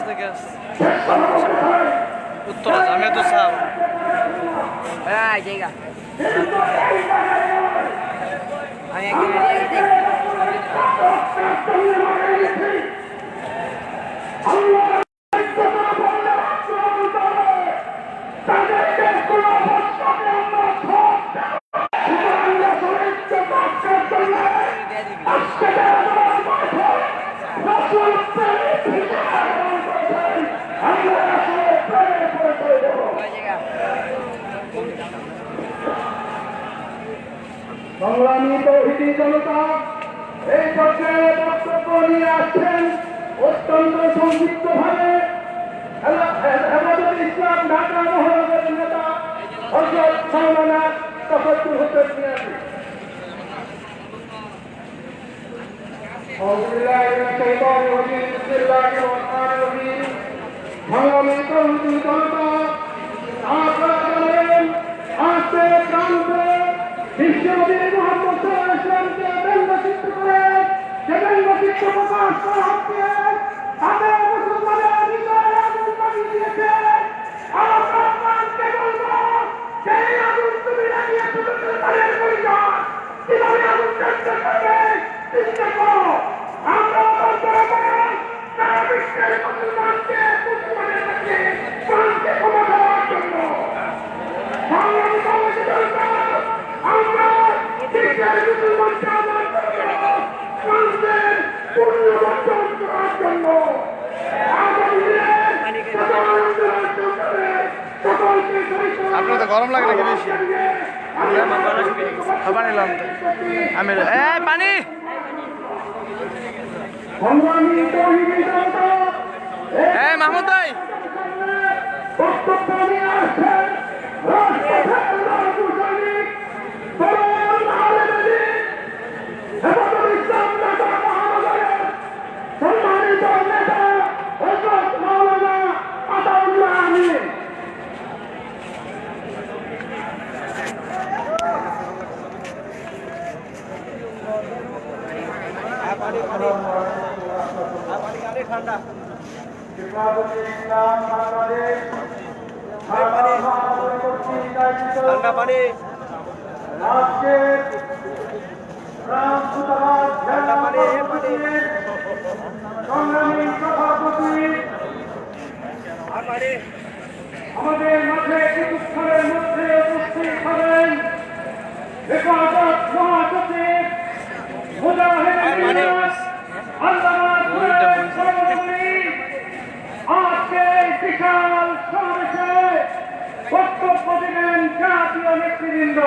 থেকে আসছি উত্তরা জামিয়াতুল সাহাব জায়গা আমি একদিন সংগ্রামী তৌহিদি জনতা এই পর্যায়ে বক্তব্য নিয়ে আসছেন অত্যন্ত সংক্ষিপ্তভাবে হেফাজত ইসলাম ঢাকা মহানগরের নেতা হযরত মাওলানা তাফাজ্জুল হোসেন মিয়াজি। সংগ্রামী তৌহিদি জনতা আপনারা জানেন আজকে প্রান্তে বিশ্বনবী মুহাম্মদ সাল্লাল্লাহু আলাইহি ওয়াসাল্লামকে ব্যঙ্গচিত্র করে যে ব্যঙ্গচিত্র প্রকাশ করা হচ্ছে তাদের মুসলমানের হৃদয়ে আগুন লাগিয়ে দিয়েছে। আমরা প্রাণকে বলবো সেই আগুন তুমি লাগিয়ে তোমাদের বাড়ির পরিবার কিভাবে আগুন চেষ্টা করবে চিন্তা করো। আমরা বলতে পারি সারা বিশ্বের মুসলমানকে মুসলমানের কাছে প্রাণকে ক্ষমা দেওয়ার জন্য সংগ্রামী কমিটি দরকার। আমরা বিশ্বের মুসলমানকে আমার প্রাণের পুনর্বর্তন করার জন্য আপনার তো গরম লাগে নাকি বেশি খাবার নিলাম আমি পানি মাহমুদ ভাই বক্তব্য নিয়ে আসছেন সম্মানিত নেতা হযরত মাওলানা আতাউল্লাহ আমিন। ঠান্ডা পানি আমাদের মাঝে কিছুক্ষণের মধ্যে উপস্থিত হবেন হেফাজত মহাসচিব মুজাহিদ আজকে বিশাল সমাবেশে বক্তব্য দিবেন জাতীয় নেতৃবৃন্দ।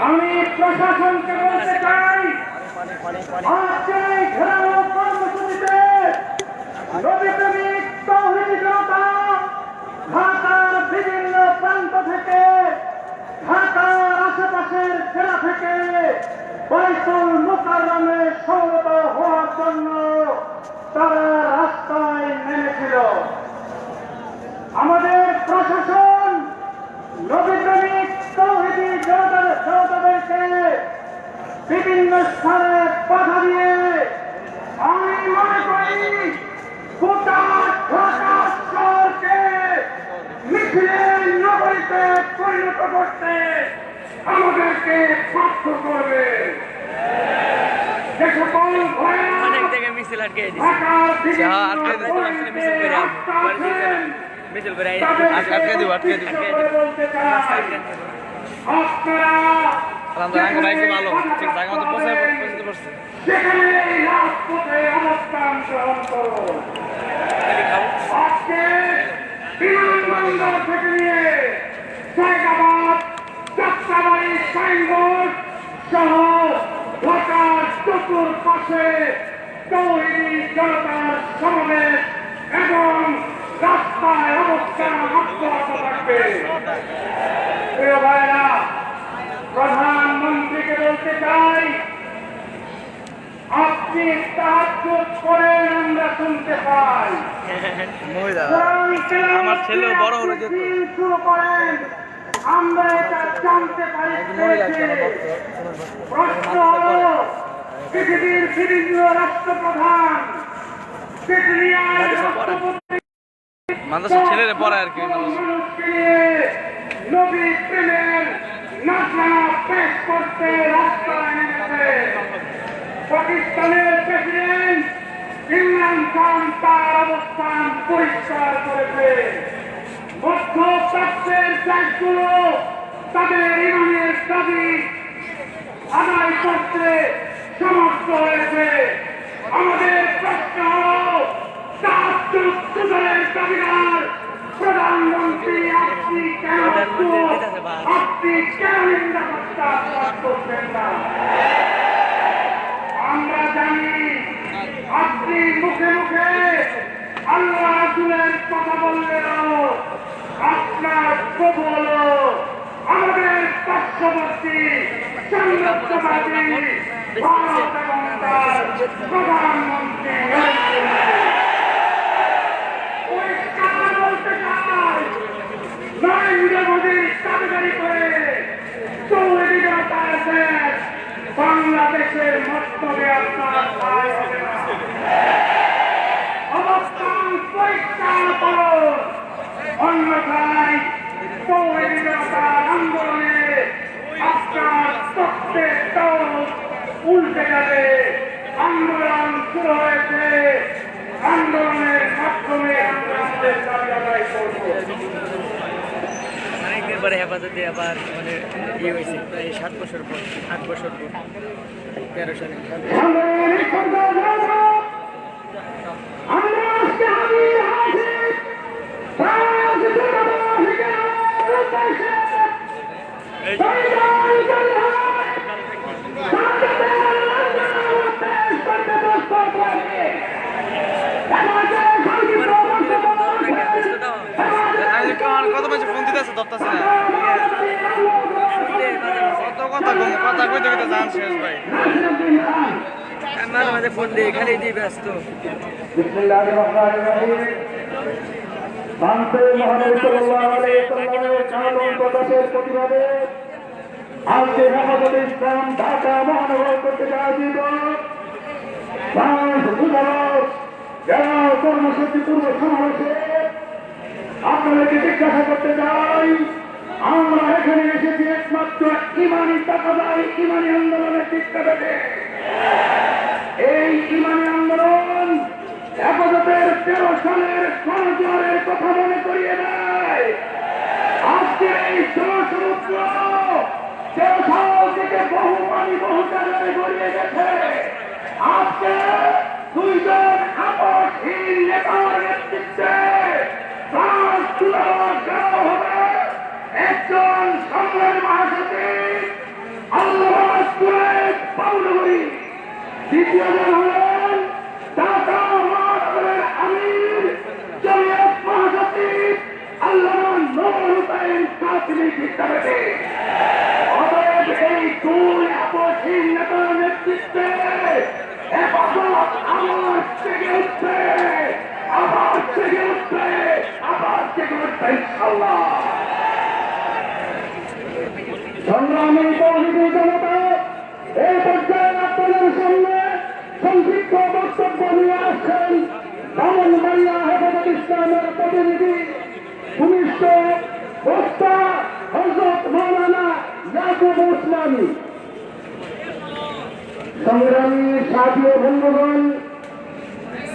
আমি প্রশাসনকে বলতে চাই আজকে ঘেরাও কর্মসূচিতে নবীপ্রেমিক তৌহিদি জনতা ঢাকার বিভিন্ন প্রান্ত থেকে ঢাকার আশেপাশের জেলা থেকে বাইতুল মুকাররমে সমবেত হওয়ার জন্য তারা রাস্তায় নেমেছিল। আমাদের প্রশাসন নবীপ্রেমিক তৌহিদি জনতাদেরকে বিভিন্ন স্থানে বাধা দিয়ে আমি মনে করি গোটা ঢাকা শহরকে মিছিলের নগরীতে পরিণত করতে আমাদেরকে বাধ্য করবে। যে সকল অনেক জায়গায় মিছিল আটকে দিচ্ছে মিছিল করে আটকে দিব ভালো ঠিক জায়গা মতো পৌঁছতে পারছে সেখানে রাজপথে অবস্থান গ্রহণ করো। আজকে বিমানবন্দর থেকে নিয়ে জায়গাবাদ যাত্রাবাড়ি সাইনবোর্ড সহ ঢাকার চতুর্পাশে তৌহিদি জনতার সমাবেশ এবং রাস্তায় অবস্থান অব্যাহত থাকবে। প্রিয় ভাইরা, প্রধানমন্ত্রীকে বলতে চাই আপনি তাহাজ্জুদ করেন আমরা শুনতে পাই, আমার ছেলে বড় হলো যে শুরু করেন আমরা এটা জানতে পারি। প্রশ্ন হল পৃথিবীর বিভিন্ন রাষ্ট্রপ্রধান মাদ্রাসার ছেলেরা পড়ে আর কি নবী প্রেমের নাচনা পেশ করতে রাস্তায় নেমেছে পাকিস্তানের প্রেসিডেন্ট ইমরান খান তার অবস্থান পরিষ্কার করেছে মধ্য প্রাচ্যের দেশগুলো তাদের ইমানের দাবি আদায় করতে সমর্থ হয়েছে আমাদের প্রশ্ন হল দাবিদার প্রধানমন্ত্রী আপনি কেন নিন্দা করছেন না আমরা জানি আপনি মুখে মুখে আল্লাহ রাসূলের কথা বললেও আপনার প্রভু হল আমাদের পার্শ্ববর্তী সাম্রাজ্যবাদী ভারত এবং তার প্রধানমন্ত্রী পরিষ্কার বলতে চাই নরেন্দ্র মোদীর দাবিদারি করে চৌধুরী জনতার দেশ বাংলাদেশের মস্তবে আপনার ঠাঁই হবে না অবস্থান পরিষ্কার করুন অন্যথায় চৌধুরী জনতার আন্দোলনে আপনার তত্ত্বের দল উল্টে যাবে আন্দোলন শুরু হয়েছে আন্দোলনের মাধ্যমে আমরা আমাদের দাবি আদায় করব অনেকদিন পরে হেফাজতে আবার মানে ইয়ে হয়েছে প্রায় 7 বছর পর 8 বছর পর 13 সালে কত মাঝে ফোন দিতে আছে ধরতেছে না কত কথা কইতে কইতে জান শেষ ভাই মাঝে মাঝে ফোন দিয়ে খালি দিয়ে ব্যস্ত বিসমিল্লাহির রহমানির রহিম বাংলাদেশ মহানবী সাল্লাল্লাহু আলাইহি ওয়াসাল্লামের কানুন প্রকাশের প্রতিবাদে আজকে হেফাজতে ইসলাম ঢাকা মহানগর পত্রিকা আয়োজিত বাংলাদেশ যুবদল জেলা কর্মসূচি পূর্ব সমাবেশে আপনাদেরকে জিজ্ঞাসা করতে চাই আমরা এখানে এসেছি একমাত্র ইমানি তাকাদাই ইমানি আন্দোলনের শিক্ষা দেবে এই ইমানি আন্দোলন হেফাজতের 13 সালের গণজোয়ারের কথা মনে করিয়ে দেয় আজকে এই জনসমুদ্র 13 সাল থেকে বহু পানি বহু জায়গায় গড়িয়ে গেছে আজকে দুইজন আপসহীন নেতার নেতৃত্বে একজন সংগ্রামী মহাসচিব আল্লাহ পাউলগরি দ্বিতীয়জন হলেন ঢাকা মহানগরের আমির জমিয়ত মহাসচিব আল্লাহ নূর হুসাইন কাসিমি বিদ্যাপীঠে অতএব এই দুই আপসহীন নেতার নেতৃত্বে হেফাজত আবার জেগে উঠবে আবার জেগে উঠবে আবার জেগে উঠবে ইনশাআল্লাহ সংগ্রামী তৌহিদি জনতা এই পর্যায়ে আপনাদের সামনে সংক্ষিপ্ত বক্তব্য নিয়ে আসছেন ব্রাহ্মণবাড়িয়া হেফাজত ইসলামের প্রতিনিধি ভূমিষ্ঠ বক্তা হযরত মাওলানা ইয়াকুব উসমানী সংগ্রামী সাথী ও বন্ধুগণ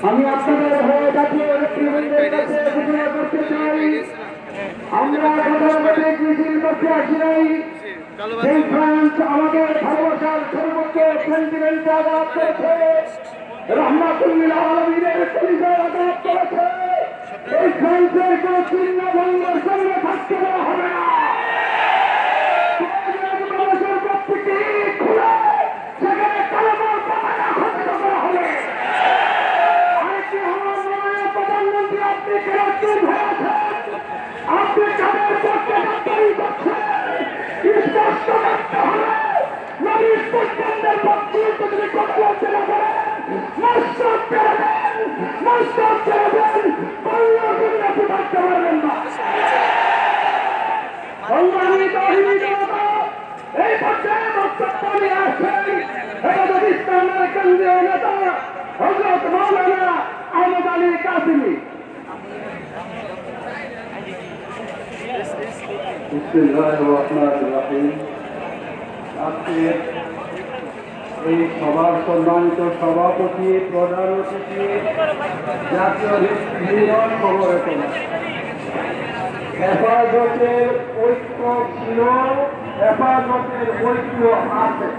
আমি আপনাদের হয়ে জাতীয় নেতৃবৃন্দের কাছে ঘোষণা করতে চাই আমরা গণতান্ত্রিক মিছিল করতে আসি নাই সেই ফ্রান্স আমাদের ভালোবাসার সর্বোচ্চ সেন্টিমেন্টে আঘাত করেছে রহমাতুল্লিল আলমীদের পরিচয় আঘাত করেছে এই ফ্রান্সের কোন চিহ্ন ভঙ্গের সঙ্গে থাকতে দেওয়া হবে না খুলে সেখানে কালামার পাতাটা খচিত করা হবে আরেকটি হওয়ার নয় প্রধানমন্ত্রী আপনি কেন চুপ হয়ে আছেন আপনি কাদের পক্ষে গাদ্দারি করছেন স্পষ্ট করতে হবে নবীর পুষ্পন্দের পক্ষে যদি কথা বলতে না পারেন মস্তক ছেড়ে দেন মস্তক ছেড়ে দেন বল্লর দুনিয়া ফুটাতে পারবেন না সংগ্রামী তৌহিদি জনতা এই পর্যায়ে বক্তব্য নিয়ে আসছেন হেফাজত ইসলামের কেন্দ্রীয় নেতা হযরত মাওলানা আহমদ মিনিট। বিসমিল্লাহির রহমানির রহিম। আজকে এই সভার সম্মানিত সভাপতি, প্রধান অতিথি, জাতীয় ইউনিয়ন খবরের হেফাজতের ঐক্য ছিল, হেফাজতের ঐক্য আছে।